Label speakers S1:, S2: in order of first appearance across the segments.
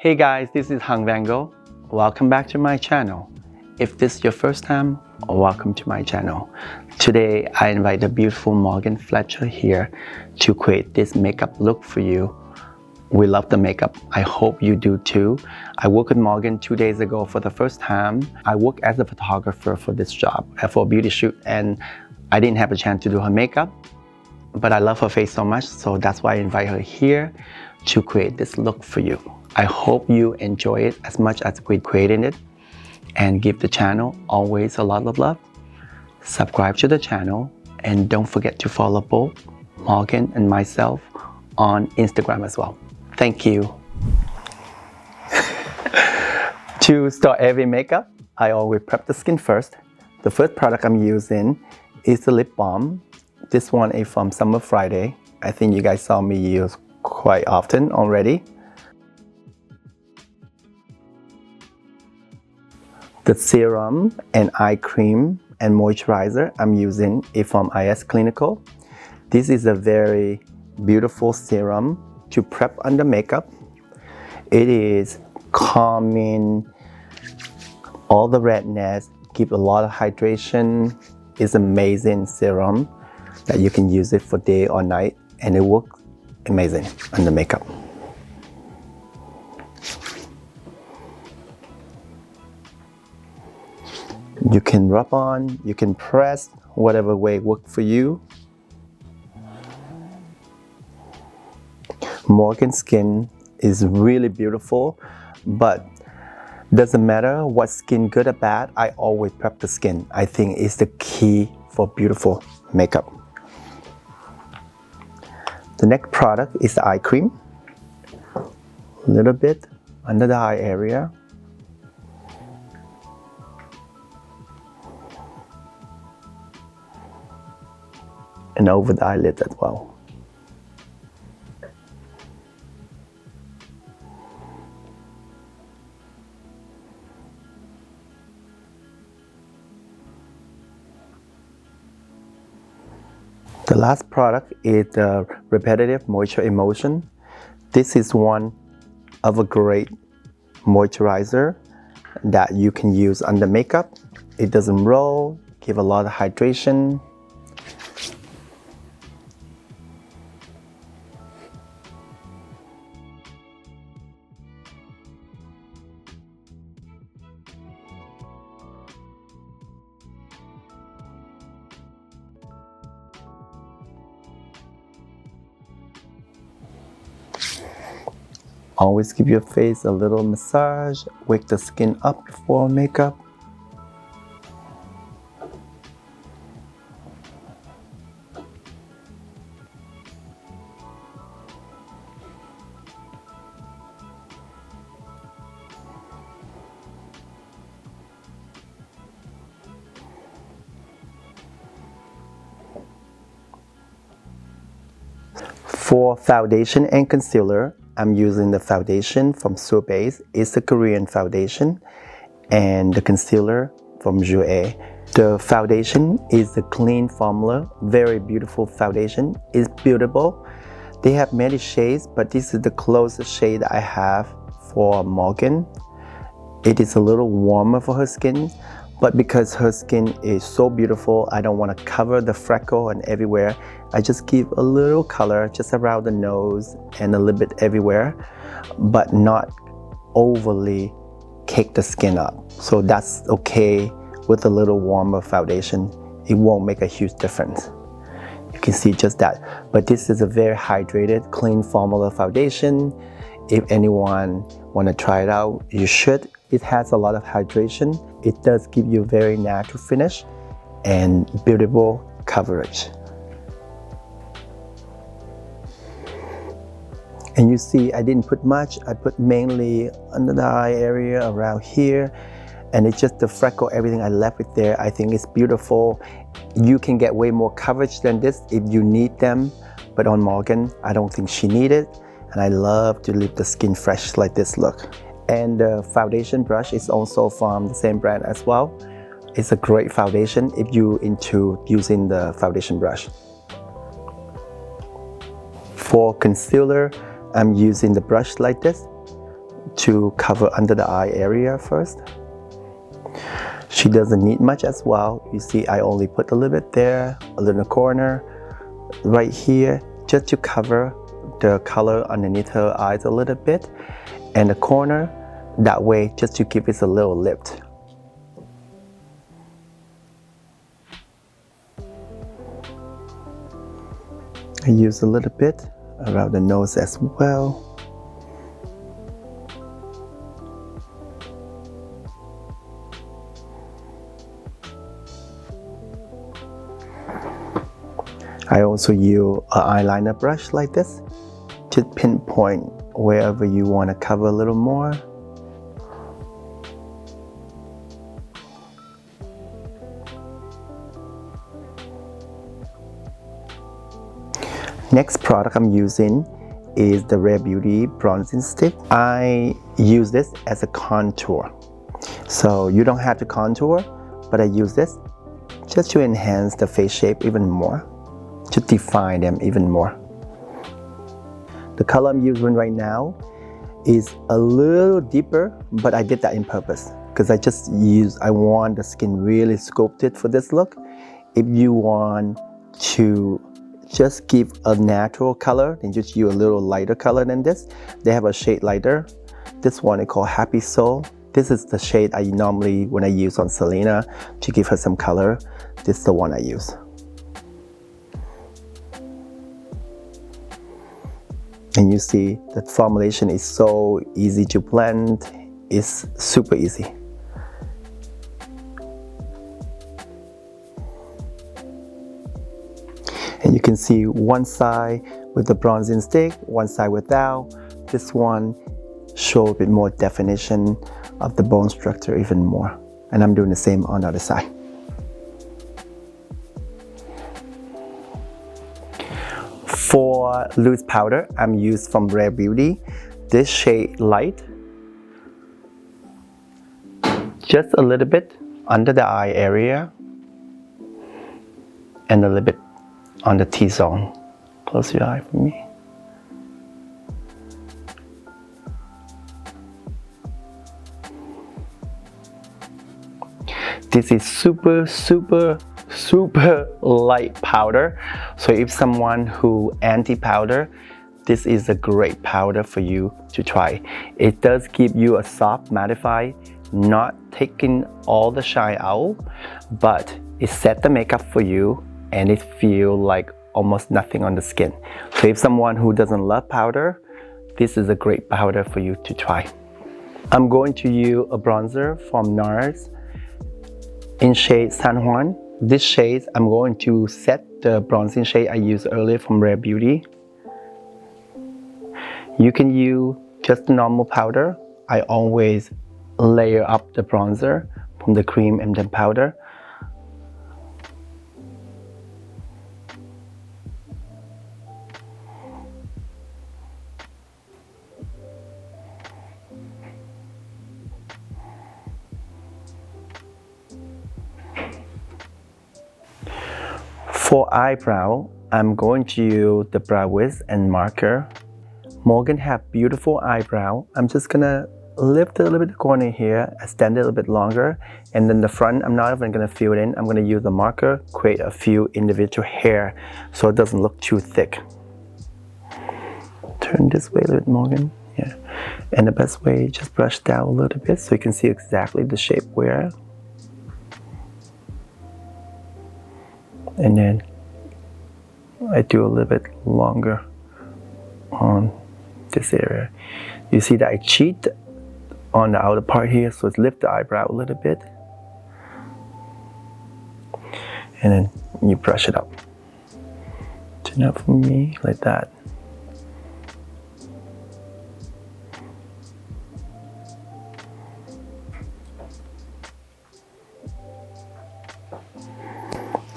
S1: Hey guys, this is Vanngo. Welcome back to my channel. If this is your first time, welcome to my channel. Today I invite the beautiful Morgan Fletcher here to create this makeup look for you. We love the makeup. I hope you do too. I worked with Morgan 2 days ago for the first time. I work as a photographer for this job, for a beauty shoot, and I didn't have a chance to do her makeup. But I love her face so much, so that's why I invite her here to create this look for you. I hope you enjoy it as much as we created it, and give the channel always a lot of love. Subscribe to the channel, and don't forget to follow both Morgan and myself on Instagram as well. Thank you. To start every makeup, I always prep the skin first. The first product I'm using is the lip balm. This one is from Summer Friday. I think you guys saw me use quite often already. The serum and eye cream and moisturizer I'm using is from IS Clinical. This is a very beautiful serum to prep under makeup. It is calming all the redness, give a lot of hydration. It's amazing serum that you can use it for day or night, and it works amazing under makeup. You can rub on, you can press, whatever way works for you. Morgan's skin is really beautiful, but doesn't matter what skin, good or bad, I always prep the skin. I think it's the key for beautiful makeup. The next product is the eye cream. A little bit under the eye area. And over the eyelid as well. The last product is the Repetitive Moisture Emulsion. This is one of a great moisturizer that you can use under makeup. It doesn't roll, give a lot of hydration. Always give your face a little massage, wake the skin up before makeup. For foundation and concealer, I'm using the foundation from Surebase. It's a Korean foundation, and the concealer from Jouer. The foundation is the clean formula, very beautiful foundation. It's buildable. They have many shades, but this is the closest shade I have for Morgan. It is a little warmer for her skin, but because her skin is so beautiful, I don't want to cover the freckle and everywhere. I just give a little color just around the nose and a little bit everywhere, but not overly cake the skin up. So that's okay with a little warmer foundation. It won't make a huge difference. You can see just that. But this is a very hydrated, clean formula foundation. If anyone want to try it out, you should. It has a lot of hydration. It does give you very natural finish and beautiful coverage. And you see, I didn't put much. I put mainly under the eye area, around here. And it's just the freckle, everything I left it there. I think it's beautiful. You can get way more coverage than this if you need them. But on Morgan, I don't think she needed. And I love to leave the skin fresh like this look. And the foundation brush is also from the same brand as well. It's a great foundation if you're into using the foundation brush. For concealer, I'm using the brush like this. to cover under the eye area first. She doesn't need much as well. You see, I only put a little bit there, a little in the corner, right here, just to cover the color underneath her eyes a little bit, and the corner, that way, just to give it a little lift. I use a little bit around the nose as well. I also use an eyeliner brush like this to pinpoint wherever you want to cover a little more. Next product I'm using is the Rare Beauty bronzing stick. I use this as a contour. So you don't have to contour, but I use this just to enhance the face shape even more, to define them even more. The color I'm using right now is a little deeper, but I did that in purpose because I want the skin really sculpted for this look. If you want to just give a natural color, then just use a little lighter color than this. They have a shade lighter. This one is called Happy Soul. This is the shade I normally, when I use on Selena to give her some color, this is the one I use. And you see that formulation is so easy to blend. It's super easy. And you can see one side with the bronzing stick, one side without. This one shows a bit more definition of the bone structure even more. And I'm doing the same on the other side. For loose powder, I'm used from Rare Beauty. This shade Light. Just a little bit under the eye area. And a little bit on the T-zone. Close your eye for me. This is super light powder. So if someone who anti-powder, this is a great powder for you to try. It does give you a soft mattify, not taking all the shine out, but it set the makeup for you and it feels like almost nothing on the skin. So if someone who doesn't love powder, this is a great powder for you to try. I'm going to use a bronzer from NARS in shade San Juan. This shade, I'm going to set the bronzing shade I used earlier from Rare Beauty. You can use just the normal powder. I always layer up the bronzer from the cream and then powder. For eyebrow, I'm going to use the brow wiz and marker. Morgan have beautiful eyebrow. I'm just gonna lift a little bit the corner here, extend it a little bit longer, and then the front, I'm not even gonna fill it in. I'm gonna use the marker, create a few individual hair so it doesn't look too thick. Turn this way a little bit, Morgan. Yeah. And the best way, just brush down a little bit so you can see exactly the shape where. And then I do a little bit longer on this area. You see that I cheat on the outer part here, so it's lift the eyebrow a little bit. And then you brush it up. Turn up for me, like that.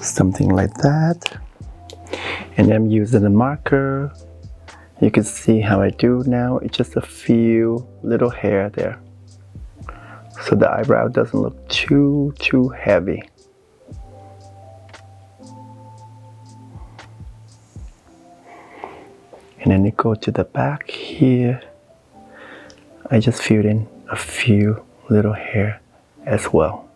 S1: Something like that. And I'm using the marker. You can see how I do now. It's just a few little hair there, so the eyebrow doesn't look too heavy. And then you go to the back here. I just filled in a few little hair as well.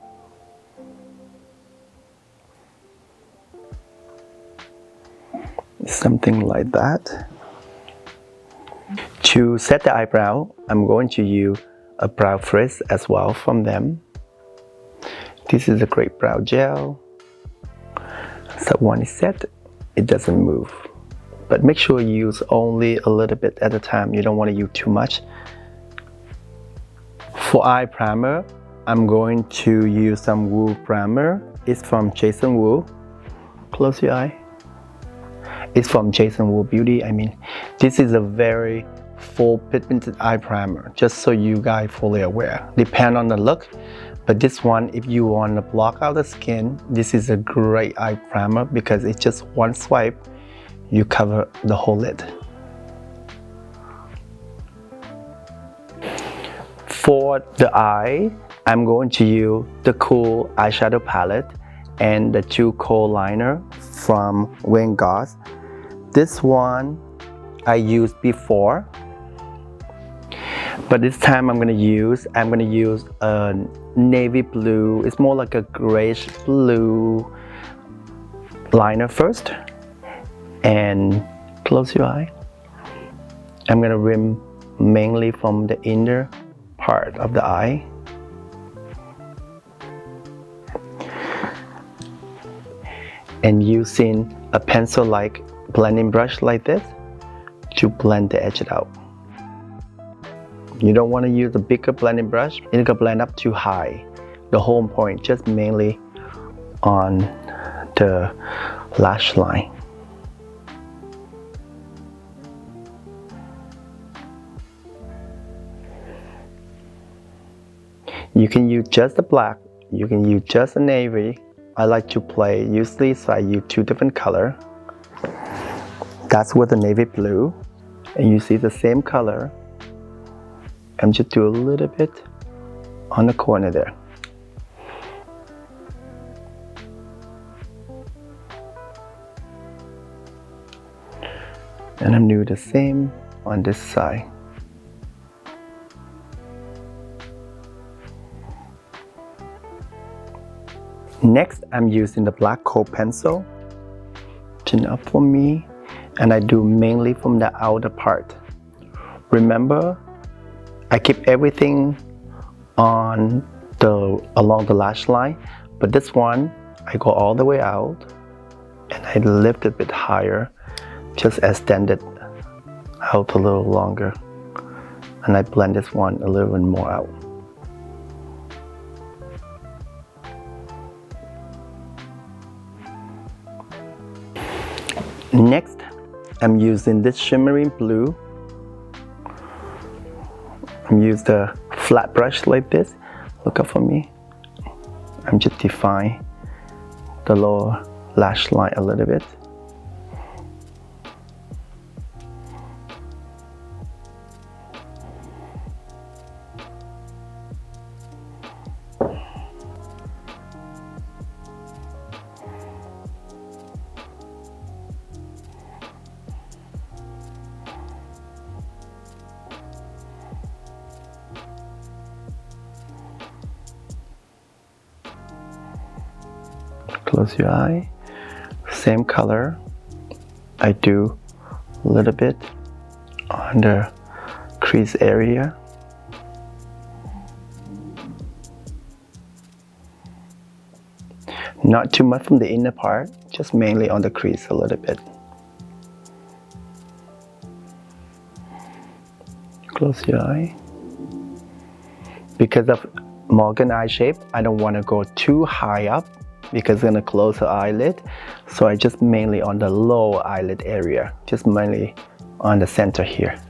S1: Something like that. To set the eyebrow, I'm going to use a brow frizz as well from them. This is a great brow gel. So when it's set, it doesn't move. But make sure you use only a little bit at a time. You don't want to use too much. For eye primer, I'm going to use some Wool primer. It's from Jason Wu. Close your eye. It's from Jason Wu Beauty. This is a very full pigmented eye primer, just so you guys fully aware. Depend on the look, but this one, if you want to block out the skin, this is a great eye primer because it's just one swipe, you cover the whole lid. For the eye, I'm going to use the Cool eyeshadow palette and the 2 Kohl liner from Vanngo. This one I used before, but this time I'm gonna use a navy blue. It's more like a grayish blue liner first. And close your eye. I'm gonna rim mainly from the inner part of the eye. And using a pencil-like blending brush like this to blend the edge out. You don't want to use a bigger blending brush. It can blend up too high. The whole point just mainly on the lash line. You can use just the black. You can use just the navy. I like to play usually, so I use 2 different colors. That's with the navy blue, and you see the same color. I'm just do a little bit on the corner there. And I'm doing the same on this side. Next, I'm using the black Kohl pencil. Chin up for me. And I do mainly from the outer part. Remember, I keep everything along the lash line, but this one I go all the way out and I lift it a bit higher, just extend it out a little longer, and I blend this one a little bit more out. Next, I'm using this shimmering blue. I'm using the flat brush like this. Look up for me. I'm just define the lower lash line a little bit. Close your eye. Same color. I do a little bit on the crease area. Not too much from the inner part, just mainly on the crease a little bit. Close your eye. Because of Morgan eye shape, I don't want to go too high up because it's going to close the eyelid. So I just mainly on the low eyelid area, just mainly on the center here.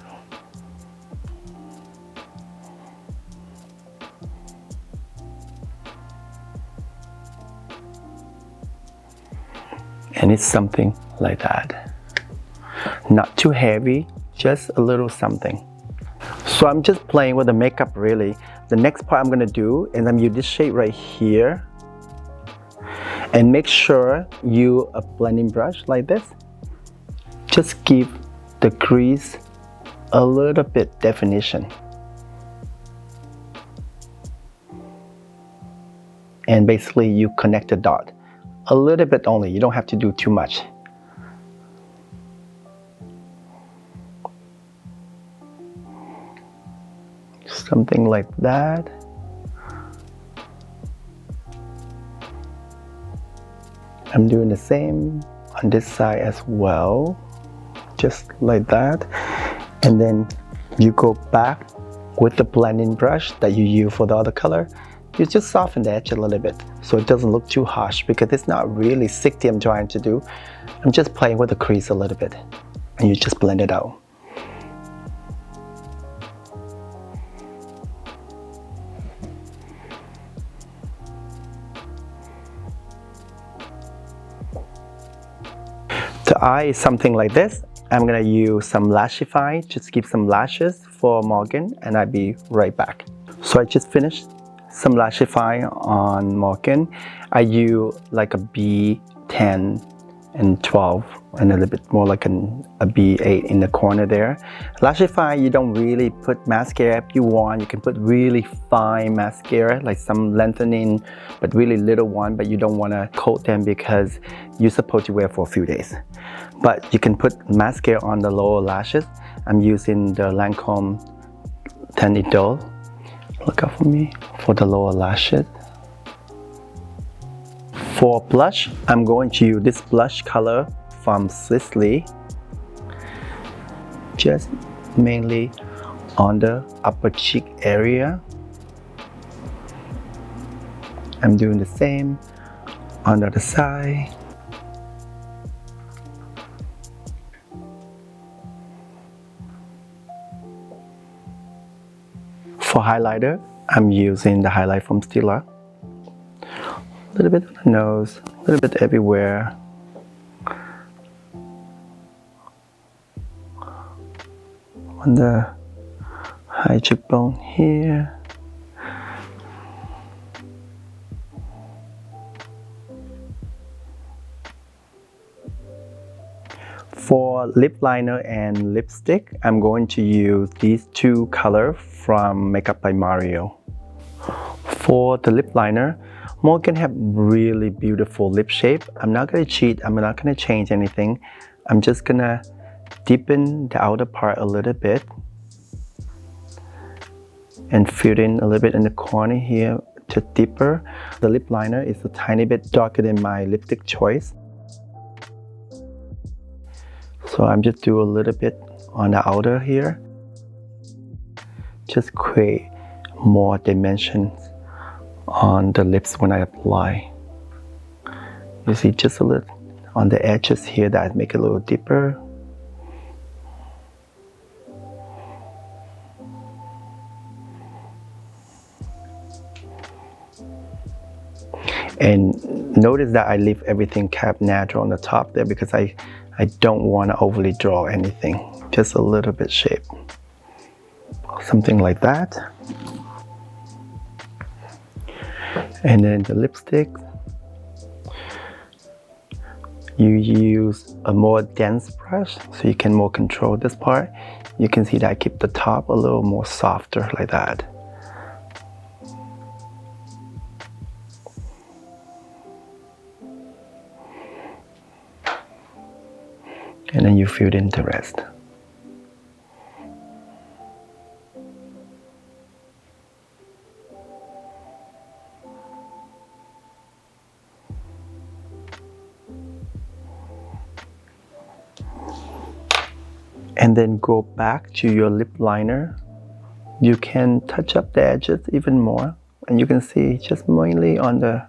S1: And it's something like that. Not too heavy, just a little something. So I'm just playing with the makeup really. The next part I'm gonna do is I'm use this shade right here. And make sure you a blending brush like this. Just give the crease a little bit definition. and basically you connect the dot a little bit only. You don't have to do too much. Something like that. I'm doing the same on this side as well, just like that. And then you go back with the blending brush that you use for the other color. You just soften the edge a little bit so it doesn't look too harsh, because it's not really 60 I'm trying to do. I'm just playing with the crease a little bit, and you just blend it out. The eye is something like this. I'm gonna use some lashify, just give some lashes for Morgan, and I'll be right back. So I just finished some lashify on Morgan. I use like a B10 and 12, and a little bit more like a B8 in the corner there. Lashify, you don't really put mascara if you want. You can put really fine mascara, like some lengthening, but really little one, but you don't want to coat them because you're supposed to wear for a few days. But you can put mascara on the lower lashes. I'm using the Lancome Teint Idole. Look out for me for the lower lashes. For blush, I'm going to use this blush color from Sisley, just mainly on the upper cheek area. I'm doing the same on the other side. For highlighter, I'm using the highlight from Stila. A little bit on the nose, a little bit everywhere. On the high cheekbone here. For lip liner and lipstick, I'm going to use these two colors from Makeup by Mario. For the lip liner, Morgan have really beautiful lip shape. I'm not going to cheat, I'm not going to change anything. I'm just going to deepen the outer part a little bit and fill in a little bit in the corner here, just deeper. The lip liner is a tiny bit darker than my lipstick choice. So I'm just do a little bit on the outer here. Just create more dimensions on the lips when I apply. You see just a little on the edges here that make it a little deeper. And notice that I leave everything kept natural on the top there because I don't want to overly draw anything. Just a little bit shape. Something like that. And then the lipstick, you use a more dense brush so you can more control this part. You can see that I keep the top a little more softer like that. And then you fill in the rest. And then go back to your lip liner. You can touch up the edges even more, and you can see just mainly on the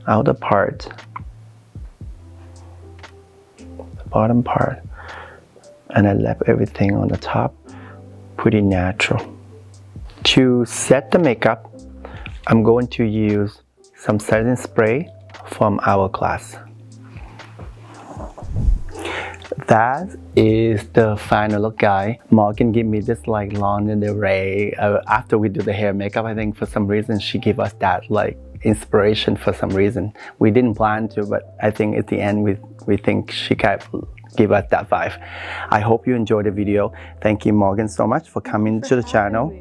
S1: outer part, the bottom part, and I left everything on the top pretty natural. To set the makeup, I'm going to use some setting spray from Hourglass. That is the final look, guys. Morgan gave me this like lingerie after we do the hair makeup. I think for some reason she gave us that like inspiration for some reason. We didn't plan to, but I think at the end we think she kind of gave us that vibe. I hope you enjoyed the video. Thank you, Morgan, so much for coming to the channel.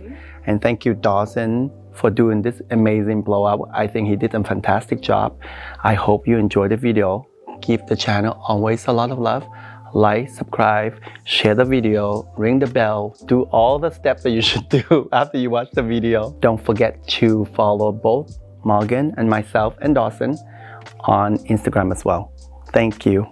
S1: And thank you, Dawson for doing this amazing blowout. I think he did a fantastic job. I hope you enjoyed the video. Give the channel always a lot of love. Like, subscribe, share the video, ring the bell, do all the steps that you should do after you watch the video. Don't forget to follow both Morgan and myself and Dawson on Instagram as well. Thank you.